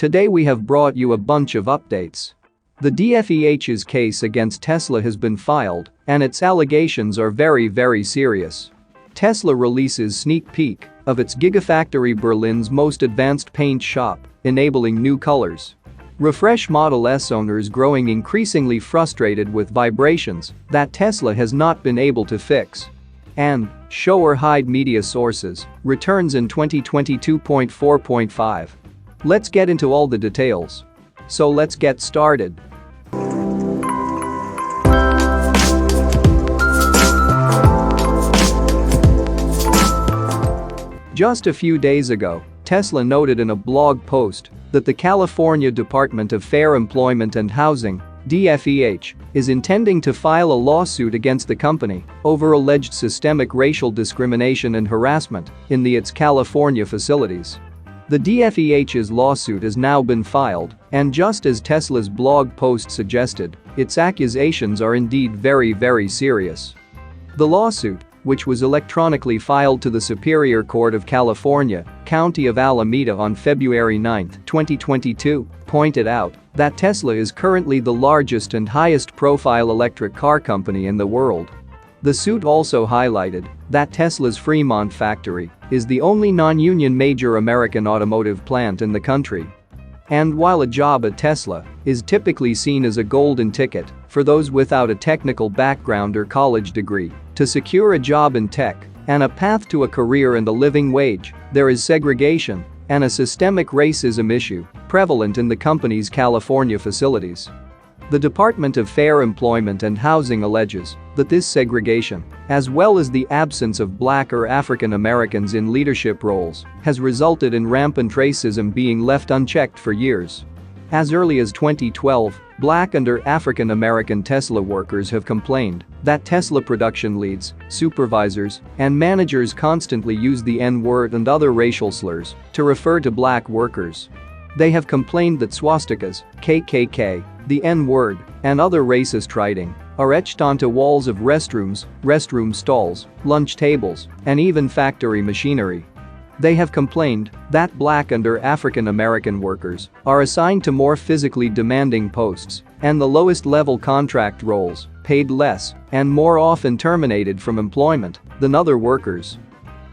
Today we have brought you a bunch of updates. The DFEH's case against Tesla has been filed, and its allegations are very serious. Tesla releases sneak peek of its Gigafactory Berlin's most advanced paint shop, enabling new colors. Refresh Model S owners growing increasingly frustrated with vibrations that Tesla has not been able to fix. And show or hide media sources returns in 2022.4.5. Let's get into all the details. So let's get started. Just a few days ago, Tesla noted in a blog post that the California Department of Fair Employment and Housing, DFEH, is intending to file a lawsuit against the company over alleged systemic racial discrimination and harassment in its California facilities. The DFEH's lawsuit has now been filed, and just as Tesla's blog post suggested, its accusations are indeed very serious. The lawsuit, which was electronically filed to the Superior Court of California, County of Alameda on February 9, 2022, pointed out that Tesla is currently the largest and highest-profile electric car company in the world. The suit also highlighted that Tesla's Fremont factory is the only non-union major American automotive plant in the country. And while a job at Tesla is typically seen as a golden ticket for those without a technical background or college degree to secure a job in tech and a path to a career and a living wage, there is segregation and a systemic racism issue prevalent in the company's California facilities. The Department of Fair Employment and Housing alleges that this segregation, as well as the absence of Black or African Americans in leadership roles, has resulted in rampant racism being left unchecked for years. As early as 2012, Black and African American Tesla workers have complained that Tesla production leads, supervisors, and managers constantly use the N-word and other racial slurs to refer to Black workers. They have complained that swastikas, KKK, the N-word, and other racist writing are etched onto walls of restrooms, restroom stalls, lunch tables, and even factory machinery. They have complained that Black and African American workers are assigned to more physically demanding posts and the lowest level contract roles, paid less, and more often terminated from employment than other workers.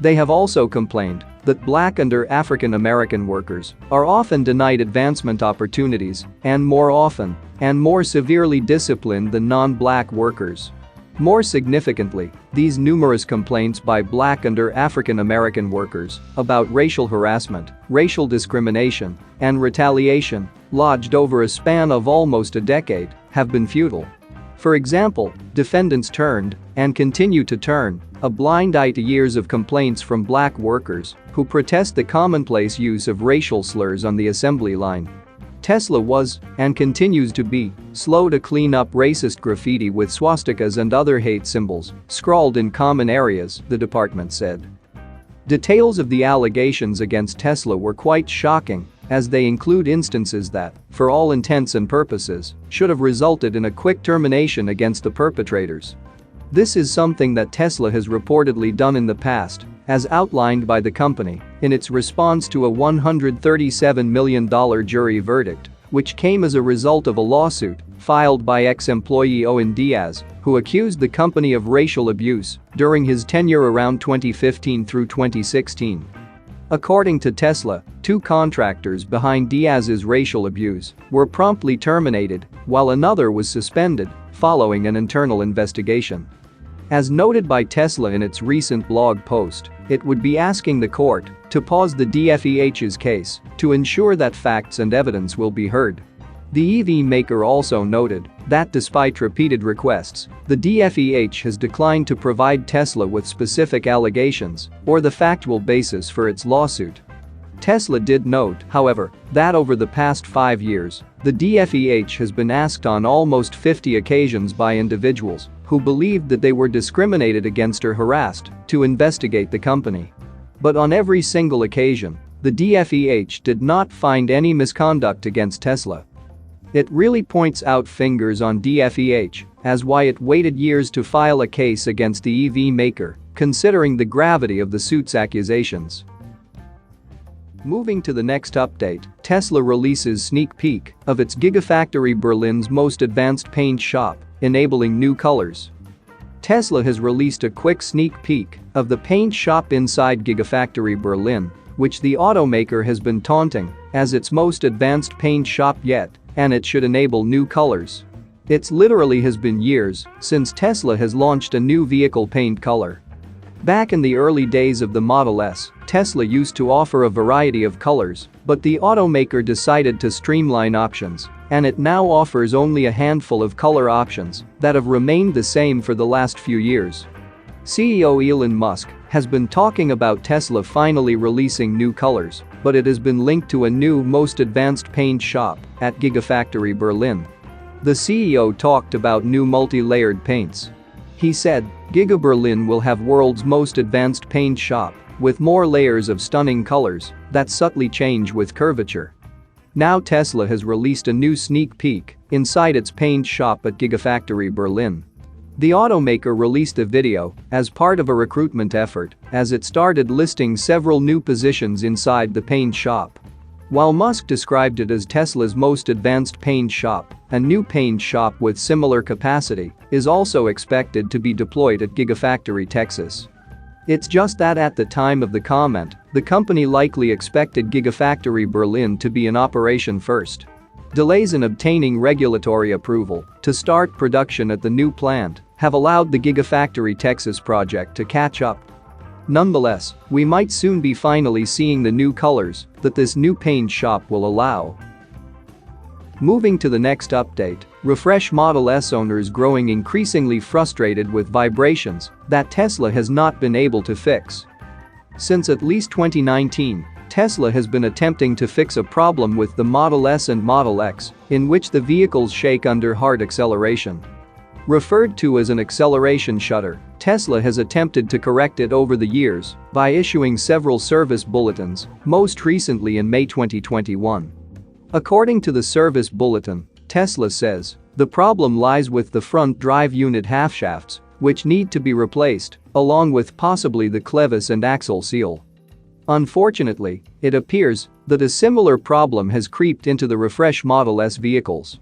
They have also complained that Black and African American workers are often denied advancement opportunities and more often and more severely disciplined than non-Black workers. More significantly, these numerous complaints by Black and African American workers about racial harassment, racial discrimination, and retaliation, lodged over a span of almost a decade, have been futile. For example, defendants turned, and continue to turn, a blind eye to years of complaints from Black workers who protest the commonplace use of racial slurs on the assembly line. Tesla was, and continues to be, slow to clean up racist graffiti with swastikas and other hate symbols scrawled in common areas, the department said. Details of the allegations against Tesla were quite shocking, as they include instances that, for all intents and purposes, should have resulted in a quick termination against the perpetrators. This is something that Tesla has reportedly done in the past, as outlined by the company in its response to a $137 million jury verdict, which came as a result of a lawsuit filed by ex-employee Owen Diaz, who accused the company of racial abuse during his tenure around 2015 through 2016. According to Tesla, two contractors behind Diaz's racial abuse were promptly terminated, while another was suspended following an internal investigation. As noted by Tesla in its recent blog post, it would be asking the court to pause the DFEH's case to ensure that facts and evidence will be heard. The EV maker also noted that despite repeated requests, the DFEH has declined to provide Tesla with specific allegations or the factual basis for its lawsuit. Tesla did note, however, that over the past 5 years, the DFEH has been asked on almost 50 occasions by individuals who believed that they were discriminated against or harassed to investigate the company. But on every single occasion, the DFEH did not find any misconduct against Tesla. It really points out fingers on DFEH as why it waited years to file a case against the EV maker, considering the gravity of the suit's accusations. Moving to the next update, Tesla releases sneak peek of its Gigafactory Berlin's most advanced paint shop, enabling new colors. Tesla has released a quick sneak peek of the paint shop inside Gigafactory Berlin, which the automaker has been taunting as its most advanced paint shop yet, and it should enable new colors. It literally has been years since Tesla has launched a new vehicle paint color. Back in the early days of the Model S, Tesla used to offer a variety of colors, but the automaker decided to streamline options, and it now offers only a handful of color options that have remained the same for the last few years. CEO Elon Musk has been talking about Tesla finally releasing new colors, but it has been linked to a new most advanced paint shop at Gigafactory Berlin. The CEO talked about new multi-layered paints. He said, Giga Berlin will have world's most advanced paint shop with more layers of stunning colors that subtly change with curvature. Now Tesla has released a new sneak peek inside its paint shop at Gigafactory Berlin. The automaker released a video as part of a recruitment effort as it started listing several new positions inside the paint shop. While Musk described it as Tesla's most advanced paint shop, a new paint shop with similar capacity is also expected to be deployed at Gigafactory Texas. It's just that at the time of the comment, the company likely expected Gigafactory Berlin to be in operation first. Delays in obtaining regulatory approval to start production at the new plant have allowed the Gigafactory Texas project to catch up. Nonetheless, we might soon be finally seeing the new colors that this new paint shop will allow. Moving to the next update, refresh Model S owners growing increasingly frustrated with vibrations that Tesla has not been able to fix. Since at least 2019, Tesla has been attempting to fix a problem with the Model S and Model X in which the vehicles shake under hard acceleration. Referred to as an acceleration shudder, Tesla has attempted to correct it over the years by issuing several service bulletins, most recently in May 2021. According to the service bulletin, Tesla says, the problem lies with the front drive unit half-shafts, which need to be replaced, along with possibly the clevis and axle seal. Unfortunately, it appears that a similar problem has creeped into the refresh Model S vehicles.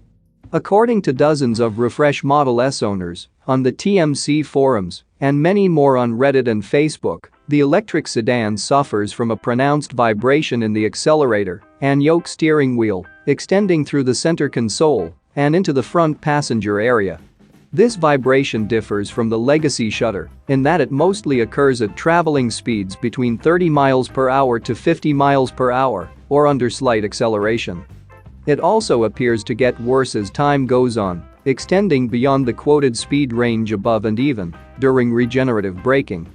According to dozens of refresh Model S owners on the TMC forums and many more on Reddit and Facebook, the electric sedan suffers from a pronounced vibration in the accelerator and yoke steering wheel, extending through the center console and into the front passenger area. This vibration differs from the legacy shudder in that it mostly occurs at traveling speeds between 30 miles per hour to 50 miles per hour or under slight acceleration. It also appears to get worse as time goes on, extending beyond the quoted speed range above and even during regenerative braking.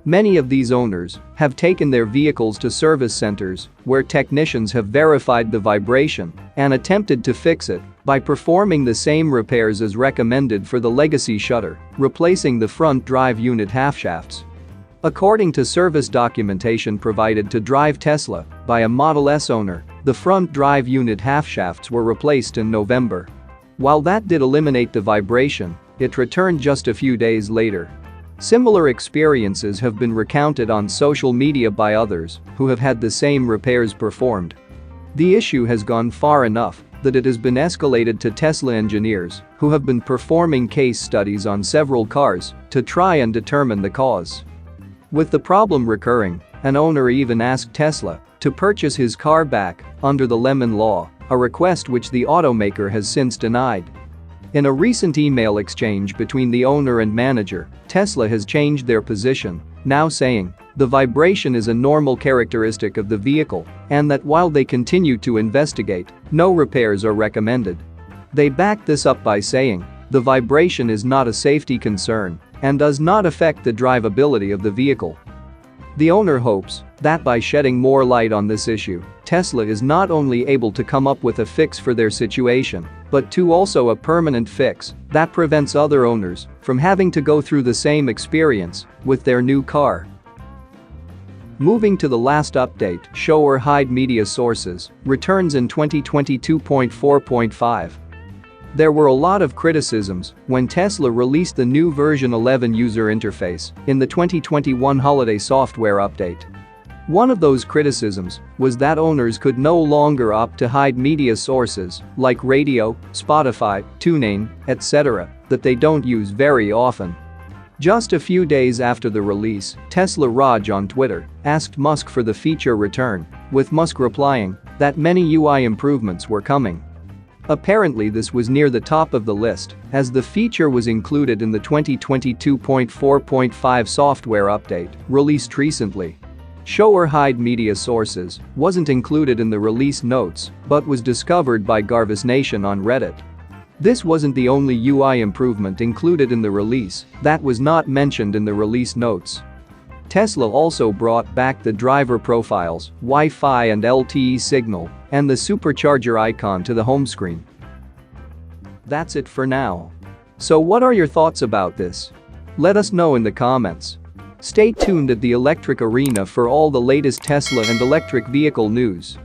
Many of these owners have taken their vehicles to service centers where technicians have verified the vibration and attempted to fix it by performing the same repairs as recommended for the legacy shudder, replacing the front drive unit half-shafts. According to service documentation provided to Drive Tesla by a Model S owner, the front drive unit half-shafts were replaced in November. While that did eliminate the vibration, it returned just a few days later. Similar experiences have been recounted on social media by others who have had the same repairs performed. The issue has gone far enough that it has been escalated to Tesla engineers who have been performing case studies on several cars to try and determine the cause. With the problem recurring, an owner even asked Tesla to purchase his car back under the Lemon Law, a request which the automaker has since denied. In a recent email exchange between the owner and manager, Tesla has changed their position, now saying the vibration is a normal characteristic of the vehicle and that while they continue to investigate, no repairs are recommended. They backed this up by saying the vibration is not a safety concern and does not affect the drivability of the vehicle. The owner hopes that by shedding more light on this issue, Tesla is not only able to come up with a fix for their situation, but to also a permanent fix that prevents other owners from having to go through the same experience with their new car. Moving to the last update, show or hide media sources, returns in 2022.4.5. There were a lot of criticisms when Tesla released the new version 11 user interface in the 2021 holiday software update. One of those criticisms was that owners could no longer opt to hide media sources like radio, Spotify, TuneIn, etc. that they don't use very often. Just a few days after the release, Tesla Raj on Twitter asked Musk for the feature return, with Musk replying that many UI improvements were coming. Apparently this was near the top of the list, as the feature was included in the 2022.4.5 software update released recently. Show or hide media sources wasn't included in the release notes but was discovered by Garvis Nation on Reddit. This wasn't the only UI improvement included in the release that was not mentioned in the release notes. Tesla also brought back the driver profiles, Wi-Fi and LTE signal, and the supercharger icon to the home screen. That's it for now. So what are your thoughts about this? Let us know in the comments. Stay tuned at the Electric Arena for all the latest Tesla and electric vehicle news.